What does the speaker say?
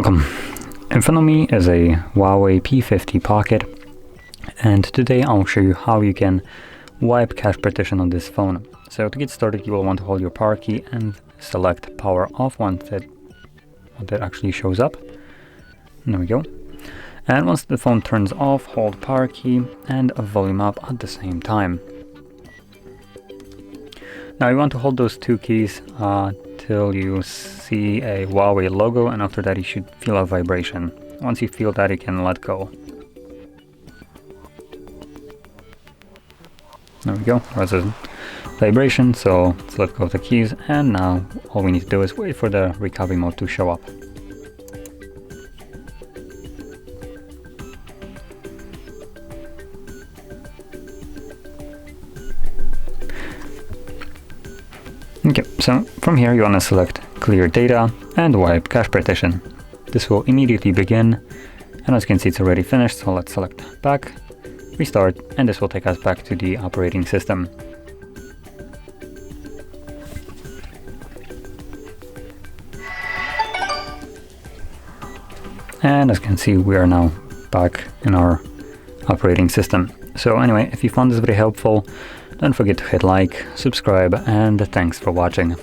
Welcome. In front of me is a HUAWEI P50 Pocket, and today I'll show you how you can wipe cache partition on this phone. So to get started, you will want to hold your power key and select power off once that actually shows up. There we go. And once the phone turns off, hold power key and volume up at the same time. Now you want to hold those two keys till you see a HUAWEI logo, and after that you should feel a vibration. Once you feel that, you can let go. There we go, there's a vibration, so let's let go of the keys, and now all we need to do is wait for the recovery mode to show up. Okay, so from here you want to select clear data and wipe cache partition. This will immediately begin, and as you can see it's already finished, so let's select back, restart, and this will take us back to the operating system. And as you can see, we are now back in our operating system. So anyway, if you found this video helpful, don't forget to hit like, subscribe, and thanks for watching.